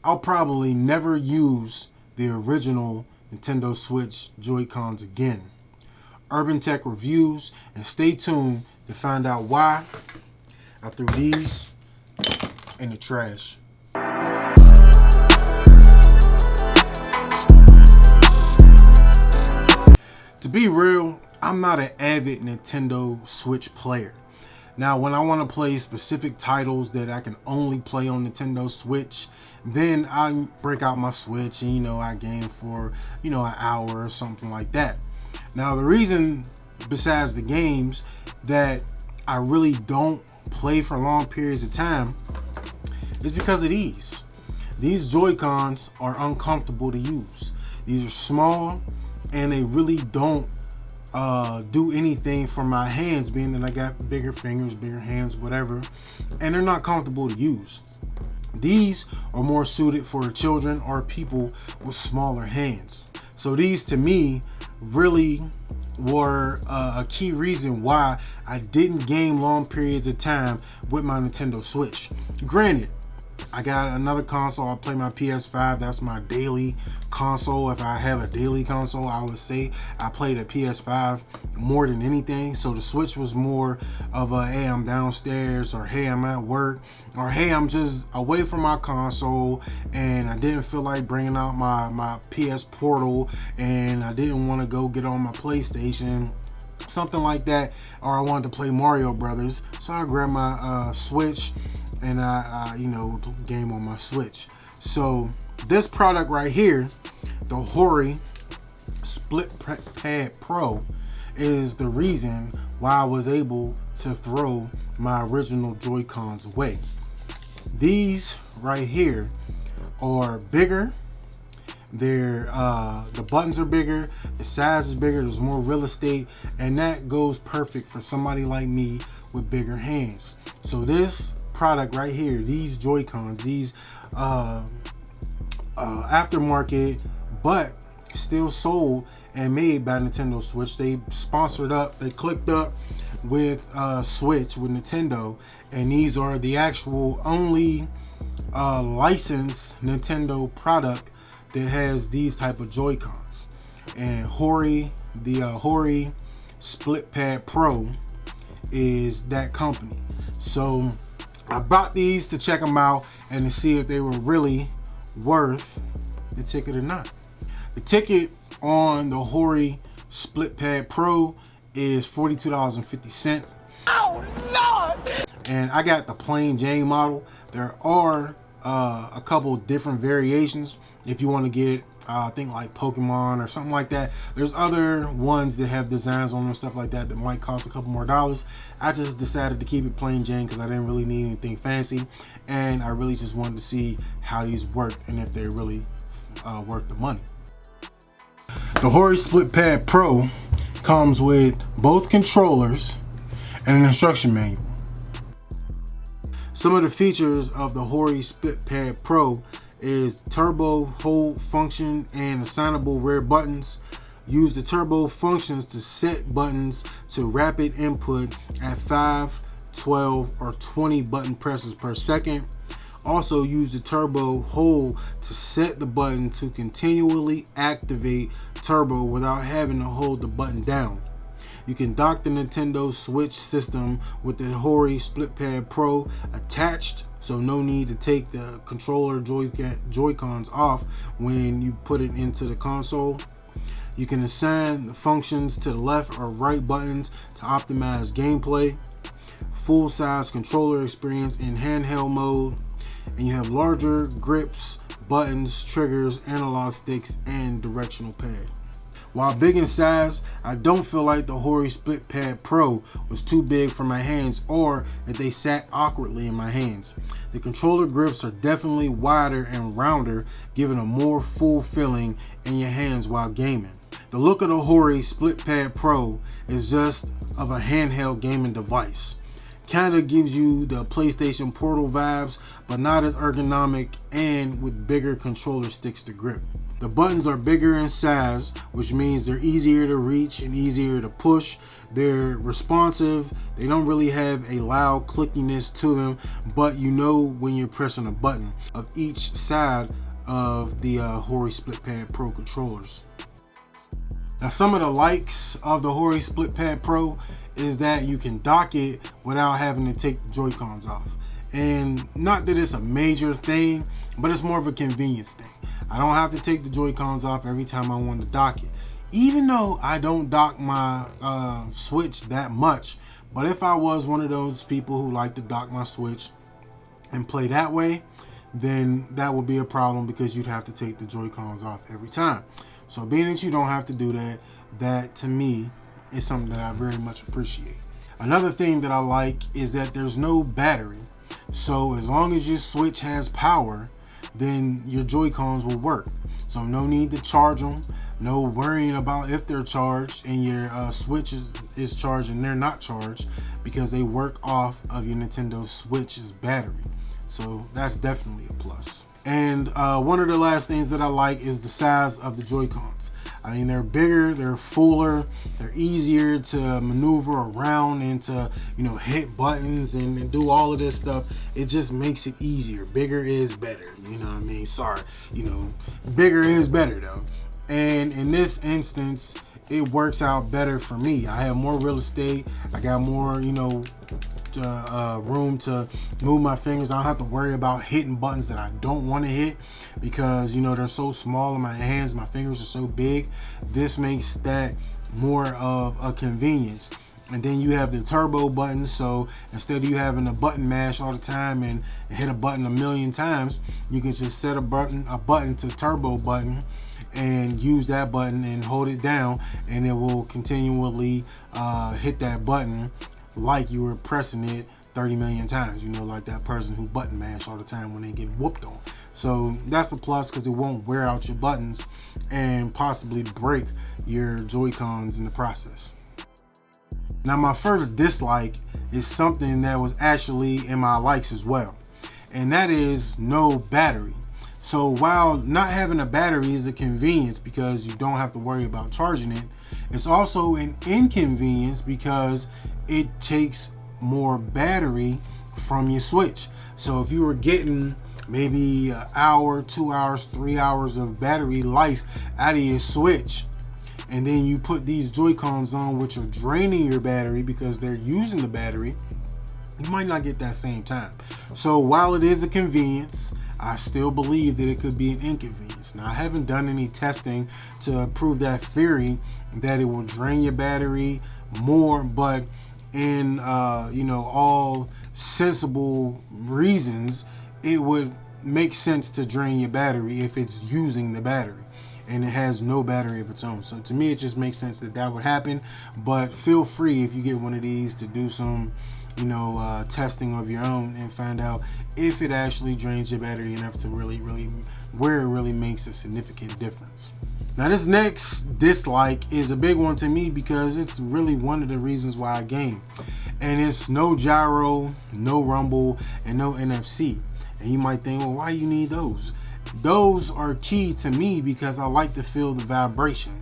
I'll probably never use the original Nintendo Switch Joy-Cons again. Urban Tech reviews, and stay tuned to find out why I threw these in the trash. To be real, I'm not an avid Nintendo Switch player. Now, when I want to play specific titles that I can only play on Nintendo Switch, then I break out my Switch and, I game for, an hour or something like that. Now, the reason, besides the games, that I really don't play for long periods of time is because of these. These Joy-Cons are uncomfortable to use. These are small and they really don't do anything for my hands, being that I got bigger fingers, bigger hands, whatever, and they're not comfortable to use. These are more suited for children or people with smaller hands. So these, to me, really were a key reason why I didn't game long periods of time with my Nintendo Switch. Granted, I got another console. I play my PS5. That's my daily console. If I have a daily console, I would say I play the PS5 more than anything. So the Switch was more of a, hey, I'm downstairs, or hey, I'm at work, or hey, I'm just away from my console and I didn't feel like bringing out my PS Portal, and I didn't want to go get on my PlayStation, something like that, or I wanted to play Mario Brothers. So I grabbed my Switch and I game on my Switch. So this product right here, the HORI Split Pad Pro, is the reason why I was able to throw my original Joy-Cons away. These right here are bigger. They're the buttons are bigger, the size is bigger, there's more real estate, and that goes perfect for somebody like me with bigger hands. So this product right here, these Joy-Cons, these aftermarket but still sold and made by Nintendo Switch. They sponsored up, they clicked up with Switch, with Nintendo, and these are the actual only licensed Nintendo product that has these type of Joy-Cons. And HORI, the HORI Split Pad Pro is that company. So I bought these to check them out and to see if they were really worth the ticket or not. The ticket on the HORI Split Pad Pro is $42.50. Oh Lord! And I got the plain Jane model. There are a couple different variations if you want to get I think like Pokemon or something like that. There's other ones that have designs on them and stuff like that that might cost a couple more dollars. I just decided to keep it plain Jane because I didn't really need anything fancy, and I really just wanted to see how these work and if they're really worth the money. The HORI Split Pad Pro comes with both controllers and an instruction manual. Some of the features of the HORI Split Pad Pro is turbo hold function and assignable rear buttons. Use the turbo functions to set buttons to rapid input at 5, 12, or 20 button presses per second. Also use the turbo hold to set the button to continually activate turbo without having to hold the button down. You can dock the Nintendo Switch system with the HORI Split Pad Pro attached, so no need to take the controller Joy-Cons off when you put it into the console. You can assign the functions to the left or right buttons to optimize gameplay. Full-size controller experience in handheld mode. And you have larger grips, buttons, triggers, analog sticks, and directional pad. While big in size, I don't feel like the HORI Split Pad Pro was too big for my hands or that they sat awkwardly in my hands. The controller grips are definitely wider and rounder, giving a more full feeling in your hands while gaming. The look of the HORI Split Pad Pro is just of a handheld gaming device. Kinda gives you the PlayStation Portal vibes, but not as ergonomic and with bigger controller sticks to grip. The buttons are bigger in size, which means they're easier to reach and easier to push. They're responsive. They don't really have a loud clickiness to them, but you know when you're pressing a button of each side of the HORI Split Pad Pro controllers. Now, some of the likes of the HORI Split Pad Pro is that you can dock it without having to take the Joy-Cons off. And not that it's a major thing, but it's more of a convenience thing. I don't have to take the Joy-Cons off every time I want to dock it. Even though I don't dock my Switch that much, but if I was one of those people who like to dock my Switch and play that way, then that would be a problem because you'd have to take the Joy-Cons off every time. So being that you don't have to do that, that to me is something that I very much appreciate. Another thing that I like is that there's no battery. So as long as your Switch has power, then your Joy-Cons will work. So no need to charge them, no worrying about if they're charged and your Switch is charged and they're not charged, because they work off of your Nintendo Switch's battery. So that's definitely a plus. And one of the last things that I like is the size of the Joy-Cons. I mean, they're bigger, they're fuller, they're easier to maneuver around and to, hit buttons and do all of this stuff. It just makes it easier. Bigger is better, you know what I mean? Sorry, bigger is better though. And in this instance, it works out better for me. I have more real estate. I got more, room to move my fingers. I don't have to worry about hitting buttons that I don't want to hit because they're so small in my hands. My fingers are so big. This makes that more of a convenience. And then you have the turbo button, so instead of you having a button mash all the time and hit a button a million times, you can just set a button to turbo button and use that button and hold it down, and it will continually hit that button like you were pressing it 30 million times, like that person who button mash all the time when they get whooped on. So that's a plus because it won't wear out your buttons and possibly break your Joy-Cons in the process. Now, my first dislike is something that was actually in my likes as well, and that is no battery. So while not having a battery is a convenience because you don't have to worry about charging it, it's also an inconvenience because it takes more battery from your Switch. So if you were getting maybe an hour, 2 hours, 3 hours of battery life out of your Switch, and then you put these Joy-Cons on which are draining your battery because they're using the battery, you might not get that same time. So while it is a convenience, I still believe that it could be an inconvenience. Now, I haven't done any testing to prove that theory that it will drain your battery more, but in all sensible reasons, it would make sense to drain your battery if it's using the battery and it has no battery of its own. So to me, it just makes sense that that would happen. But feel free, if you get one of these, to do some testing of your own and find out if it actually drains your battery enough to really where it really makes a significant difference. Now, this next dislike is a big one to me because it's really one of the reasons why I game, and it's no gyro, no rumble, and no NFC. And you might think, well, why you need those? Those are key to me because I like to feel the vibration.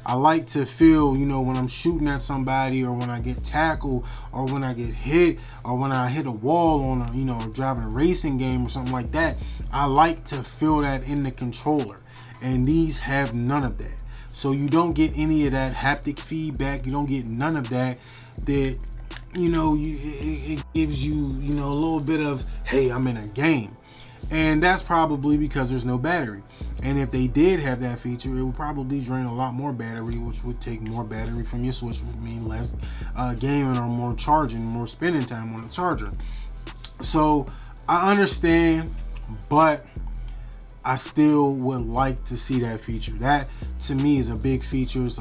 I like to feel, when I'm shooting at somebody, or when I get tackled, or when I get hit, or when I hit a wall on a, driving a racing game or something like that. I like to feel that in the controller, and these have none of that. So you don't get any of that haptic feedback. You don't get none of that. That it gives you, a little bit of, hey, I'm in a game. And that's probably because there's no battery. And if they did have that feature, it would probably drain a lot more battery, which would take more battery from your Switch, which would mean less gaming or more charging, more spending time on the charger. So I understand, but I still would like to see that feature. That to me is a big feature. It's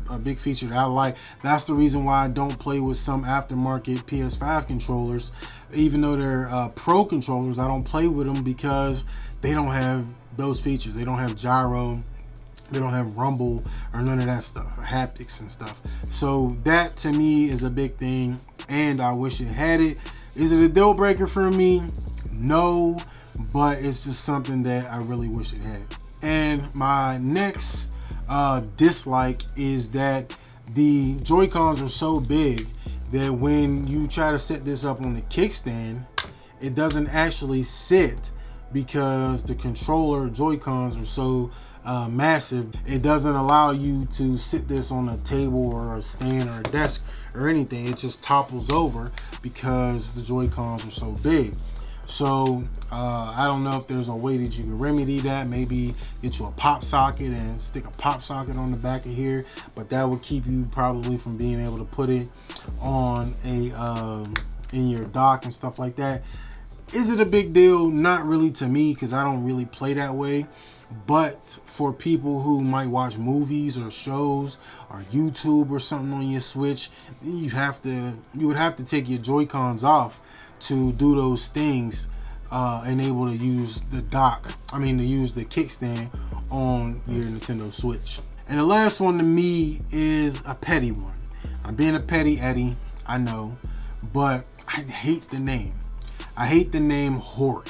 a big feature that I like. That's the reason why I don't play with some aftermarket PS5 controllers. Even though they're pro controllers, I don't play with them because they don't have those features. They don't have gyro, they don't have rumble, or none of that stuff, or haptics and stuff. So that to me is a big thing, and I wish it had it. Is it a deal breaker for me? No, but it's just something that I really wish it had. And my next dislike is that the Joy-Cons are so big that when you try to set this up on the kickstand, it doesn't actually sit because the controller Joy-Cons are so massive. It doesn't allow you to sit this on a table or a stand or a desk or anything. It just topples over because the Joy-Cons are so big. So I don't know if there's a way that you can remedy that. Maybe get you a pop socket and stick a pop socket on the back of here, but that would keep you probably from being able to put it on a in your dock and stuff like that. Is it a big deal? Not really to me, because I don't really play that way. But for people who might watch movies or shows or YouTube or something on your Switch, you would have to take your Joy-Cons off to do those things and able to use the to use the kickstand on your Nintendo Switch. And the last one to me is a petty one. I'm being a petty Eddie, I know, but I hate the name. I hate the name HORI.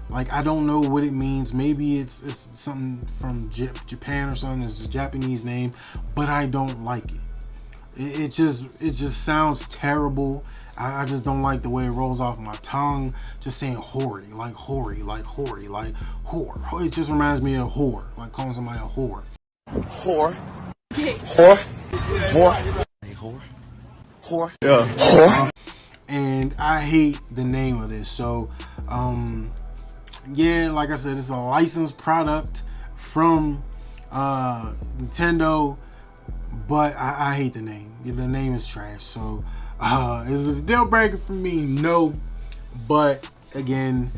Like, I don't know what it means. Maybe it's something from Japan or something. It's a Japanese name, but I don't like it. It just sounds terrible. I just don't like the way it rolls off my tongue. Just saying HORI, like HORI, like HORI, like whore. It just reminds me of whore, like calling somebody a whore. Whore. Whore. Whore. Whore. Whore. Yeah. Whore. And I hate the name of this. So, yeah, like I said, it's a licensed product from Nintendo, but I hate the name. The name is trash. So, is it a deal breaker for me? No, but again,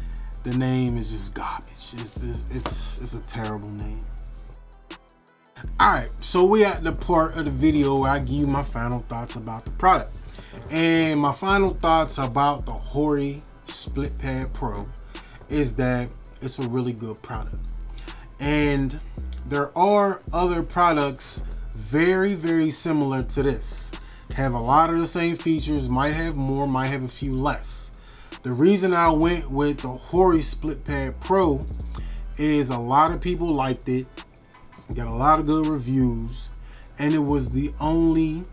the name is just garbage. It's a terrible name. Alright, so we at the part of the video where I give you my final thoughts about the product. And my final thoughts about the HORI Split Pad Pro is that it's a really good product. And there are other products very, very similar to this. Have a lot of the same features, might have more, might have a few less. The reason I went with the HORI Split Pad Pro is a lot of people liked it, got a lot of good reviews, and it was the only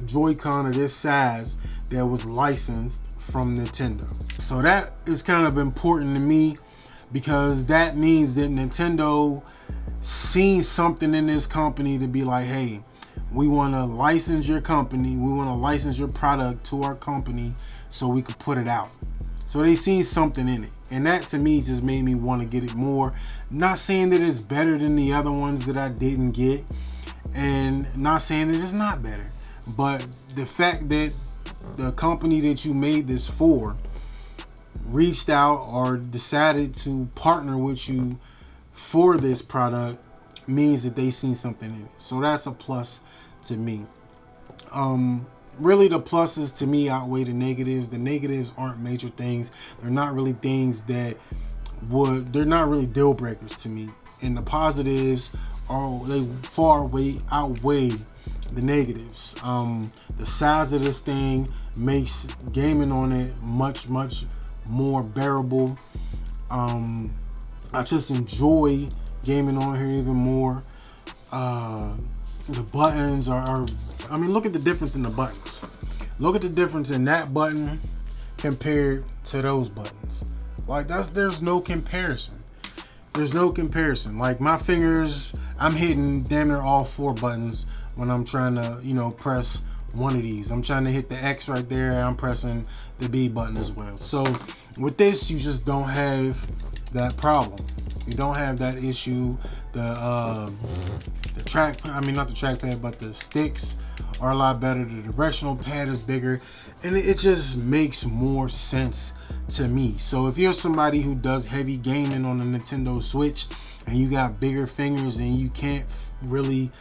Joy-Con of this size that was licensed from Nintendo. So that is kind of important to me, because that means that Nintendo seen something in this company to be like, hey, we want to license your company, we want to license your product to our company so we could put it out. So they seen something in it, and that to me just made me want to get it more. Not saying that it's better than the other ones that I didn't get, and not saying that it's not better, but the fact that the company that you made this for reached out or decided to partner with you for this product means that they seen something in it. So that's a plus to me. Really, the pluses to me outweigh the negatives. The negatives aren't major things. They're not really things that they're not really deal breakers to me. And the positives they far outweigh the negatives. The size of this thing makes gaming on it much more bearable. I just enjoy gaming on here even more. The buttons are I mean, look at the difference in the buttons. Look at the difference in that button compared to those buttons. Like, there's no comparison. There's no comparison. Like, my fingers, I'm hitting damn near all 4 buttons when I'm trying to, press one of these. I'm trying to hit the X right there, and I'm pressing the B button as well. So with this, you just don't have that problem. You don't have that issue. The not the trackpad, but the sticks are a lot better. The directional pad is bigger, and it just makes more sense to me. So if you're somebody who does heavy gaming on the Nintendo Switch and you got bigger fingers and you can't really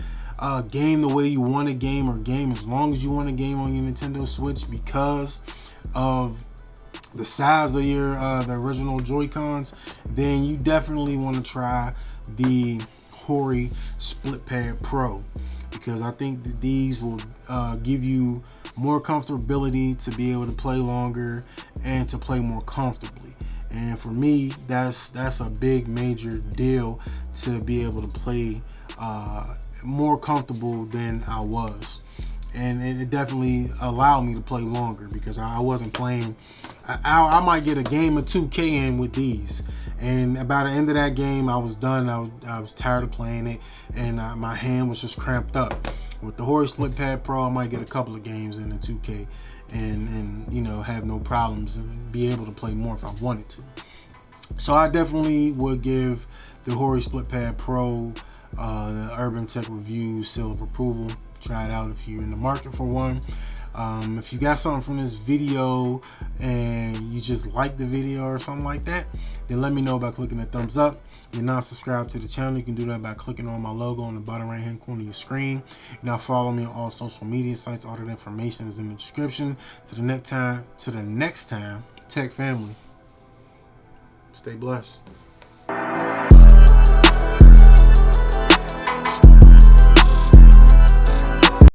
game the way you want to game, or game as long as you want to game on your Nintendo Switch because of the size of your the original Joy-Cons, then you definitely want to try the HORI Split Pad Pro, because I think that these will give you more comfortability to be able to play longer and to play more comfortably. And for me, that's a big major deal to be able to play more comfortable than I was. And it definitely allowed me to play longer because I wasn't playing. I might get a game of 2K in with these, and by the end of that game, I was done. I was tired of playing it, and my hand was just cramped up. With the HORI Split Pad Pro, I might get a couple of games in the 2K, and you know, have no problems and be able to play more if I wanted to. So I definitely would give the HORI Split Pad Pro the Urban Tech Review seal of approval. Try it out if you're in the market for one. If you got something from this video and you just like the video or something like that, then let me know by clicking the thumbs up. If you're not subscribed to the channel, you can do that by clicking on my logo on the bottom right hand corner of your screen. Now follow me on all social media sites. All that information is in the description. To the next time, Tech family, stay blessed.